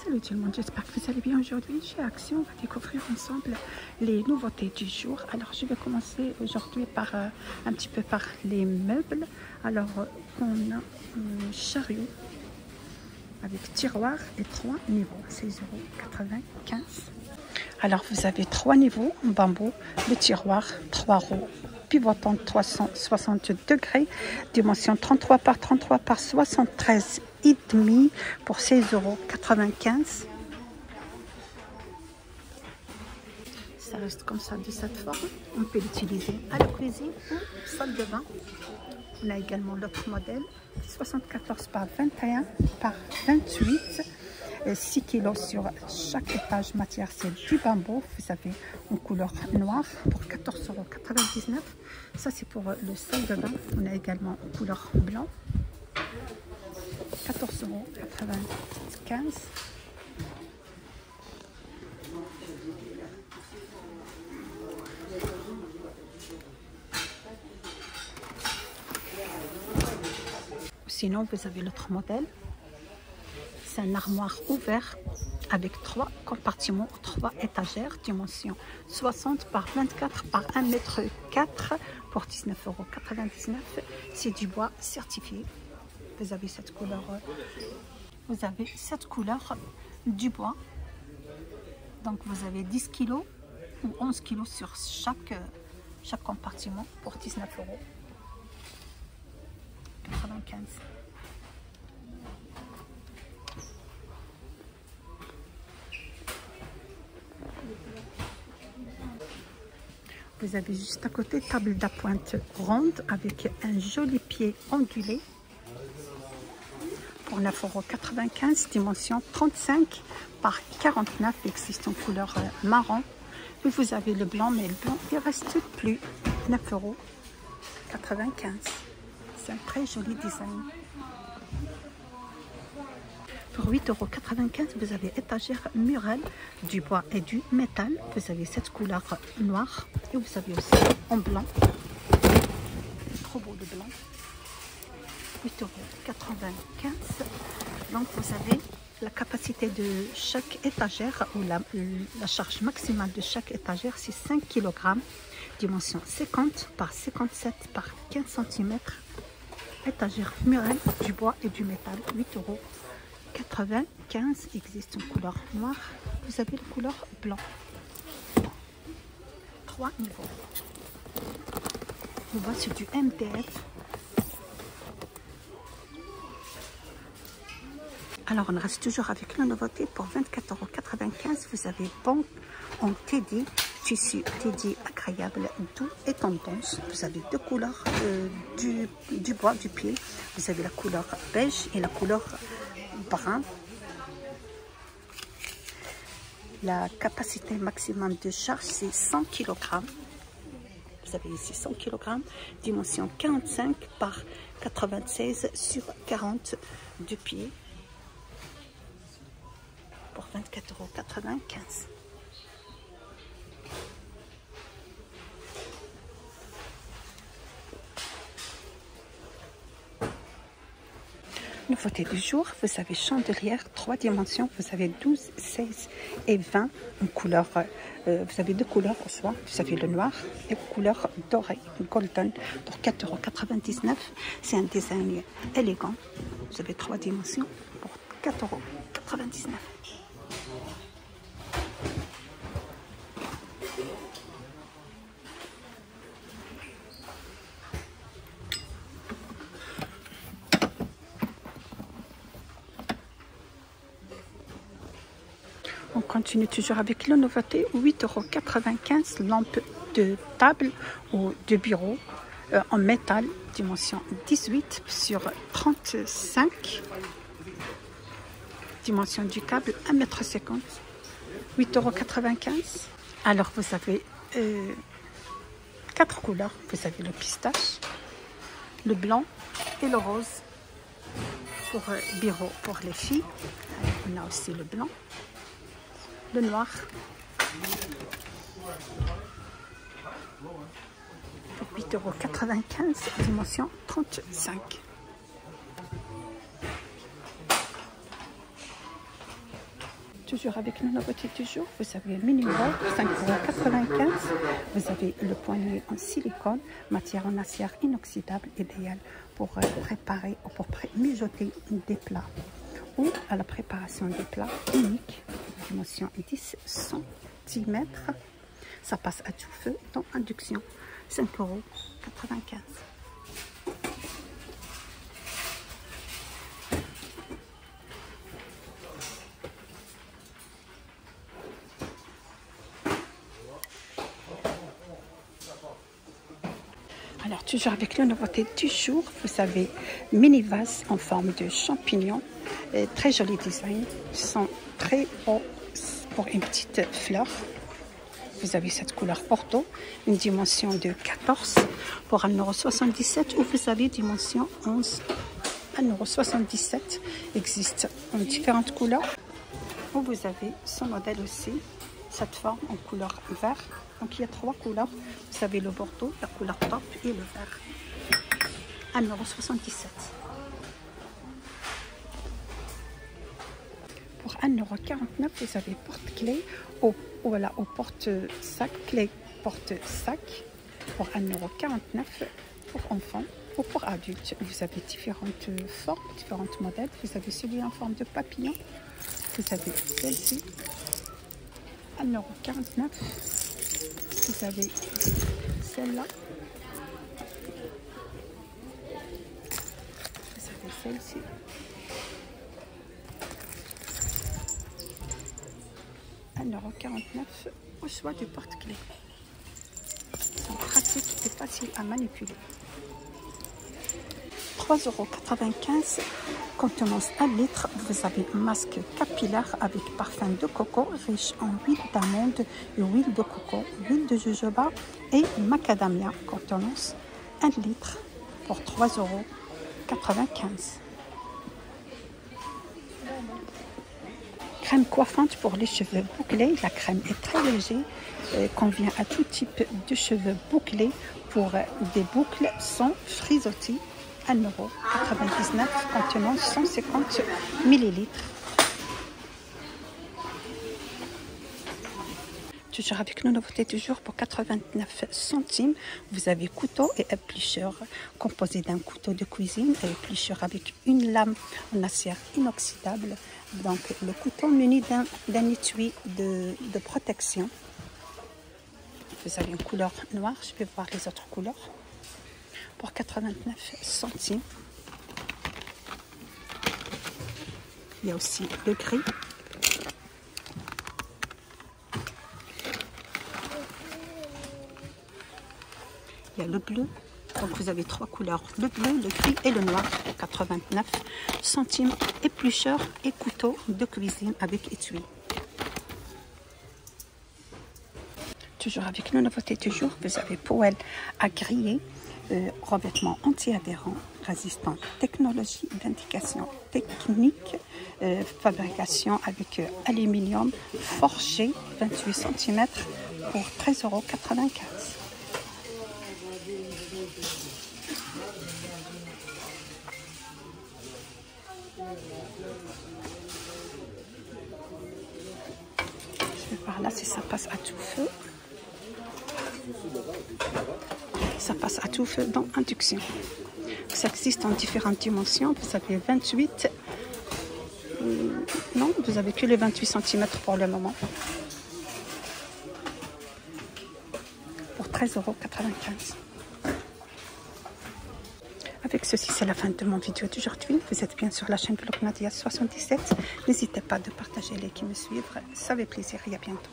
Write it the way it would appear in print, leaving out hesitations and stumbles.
Salut tout le monde, j'espère que vous allez bien aujourd'hui. Chez Action, on va découvrir ensemble les nouveautés du jour. Alors je vais commencer aujourd'hui par un petit peu par les meubles. Alors on a un chariot avec tiroir et 3 niveaux, 16,95 €. Alors vous avez 3 niveaux en bambou, le tiroir, 3 roues pivotantes 360 degrés, dimension 33 par 33 par 73 et demi pour 16,95 €. Ça reste comme ça de cette forme. On peut l'utiliser à la cuisine ou salle de bain. On a également l'autre modèle 74 par 21 par 28, 6 kg sur chaque étage. Matière c'est du bambou. Vous avez en couleur noire pour 14,99 €. Ça c'est pour le salle de bain. On a également en couleur blanc 14,95 €. Sinon, vous avez l'autre modèle. C'est un armoire ouvert avec 3 compartiments, 3 étagères, dimension 60 par 24 par 1,4 m pour 19,99 €. C'est du bois certifié. Vous avez cette couleur du bois. Donc vous avez 10 kg ou 11 kg sur chaque compartiment pour 19,95 €. Vous avez juste à côté table d'appointe ronde avec un joli pied ondulé pour 9,95 €, dimension 35 par 49, existe en couleur marron. Et vous avez le blanc, mais le blanc il reste plus, 9,95 €. C'est un très joli design. Pour 8,95 €, vous avez étagère murale du bois et du métal. Vous avez cette couleur noire et vous avez aussi en blanc. Trop beau le blanc. 8,95 €. Donc vous avez la capacité de chaque étagère ou la charge maximale de chaque étagère, c'est 5 kg. Dimension 50 par 57 par 15 cm. Étagère murale du bois et du métal. 8,95 € existe en couleur noire. Vous avez la couleur blanc. 3 niveaux. On voit sur du MDF. Alors on reste toujours avec la nouveauté pour 24,95 €. Vous avez bon en teddy, tissu teddy agréable, doux et tendance. Vous avez deux couleurs du bois du pied. Vous avez la couleur beige et la couleur brun. La capacité maximum de charge c'est 100 kg. Vous avez ici 100 kg, dimension 45 par 96 sur 40 du pied pour 24,95 €. Nouveauté du jour, vous avez chandelière 3 dimensions, vous avez 12, 16 et 20 en couleur. Vous avez deux couleurs au soir, vous avez le noir et couleur dorée, golden, pour 4,99 €. C'est un design élégant. Vous avez 3 dimensions pour 4,99 €. On continue toujours avec la nouveauté, 8,95 €, lampe de table ou de bureau en métal, dimension 18 sur 35, dimension du câble 1,50 m, 8,95 €. Alors vous avez 4 couleurs, vous avez le pistache, le blanc et le rose pour bureau pour les filles. On a aussi le blanc, le noir pour 8,95 €, dimension 35. Toujours avec la nouveauté du jour, vous avez le mini roll, 5,95 €. Vous avez le poignet en silicone, matière en acier inoxydable, idéal pour préparer ou pour mijoter des plats ou à la préparation des plats uniques, dimension 10 cm. Ça passe à tout feu dans induction, 5,95 €. Alors, toujours avec la nouveauté du jour, vous avez mini vase en forme de champignon. Très joli design. Ils sont très hauts pour une petite fleur. Vous avez cette couleur porto, une dimension de 14 pour 1,77 € ou vous avez dimension 11, 1,77 €. Existe en différentes couleurs. Ou vous avez ce modèle aussi, cette forme en couleur vert. Donc il y a 3 couleurs. Vous avez le bordeaux, la couleur top et le vert. 1,77 €. Pour 1,49 €, vous avez porte-clés voilà, au porte-sac, clé porte-sac pour 1,49 € pour enfants ou pour adultes. Vous avez différentes formes, différents modèles. Vous avez celui en forme de papillon. Vous avez celle-ci, 1,49 €. Vous avez celle-là. Vous avez celle-ci. €1,49 € au choix du porte-clés. Ils sont pratiques et faciles à manipuler. 3,95 € contenance 1 litre. Vous avez un masque capillaire avec parfum de coco riche en huile d'amande et huile de coco, huile de jojoba et macadamia. Contenance 1 litre pour 3,95 €. Crème coiffante pour les cheveux bouclés. La crème est très légère, convient à tout type de cheveux bouclés pour des boucles sans frisottis. 1,99 € contenant 150 ml. Toujours avec nos nouveautés du jour pour 89 centimes. Vous avez couteau et éplucheur composé d'un couteau de cuisine et éplucheur avec une lame en acier inoxydable. Donc le couteau muni d'un étui de protection. Vous avez une couleur noire, je vais voir les autres couleurs. Pour 89 centimes. Il y a aussi le gris. Il y a le bleu. Donc vous avez 3 couleurs, le bleu, le gris et le noir pour 89 centimes. Éplucheur et couteau de cuisine avec étui. Toujours avec nos nouveautés du jour, vous avez poêle à griller. Revêtement anti-adhérent, résistant, technologie d'indication technique, fabrication avec aluminium forgé, 28 cm pour 13,95 €. Je vais voir là si ça passe à tout feu. Ça passe à tout feu dans induction. Ça existe en différentes dimensions. Vous avez 28. Non, vous avez que les 28 cm pour le moment. Pour 13,95 €. Avec ceci, c'est la fin de mon vidéo d'aujourd'hui. Vous êtes bien sur la chaîne Vlog Nadia 77. N'hésitez pas de partager les qui me suivent. Ça fait plaisir et à bientôt.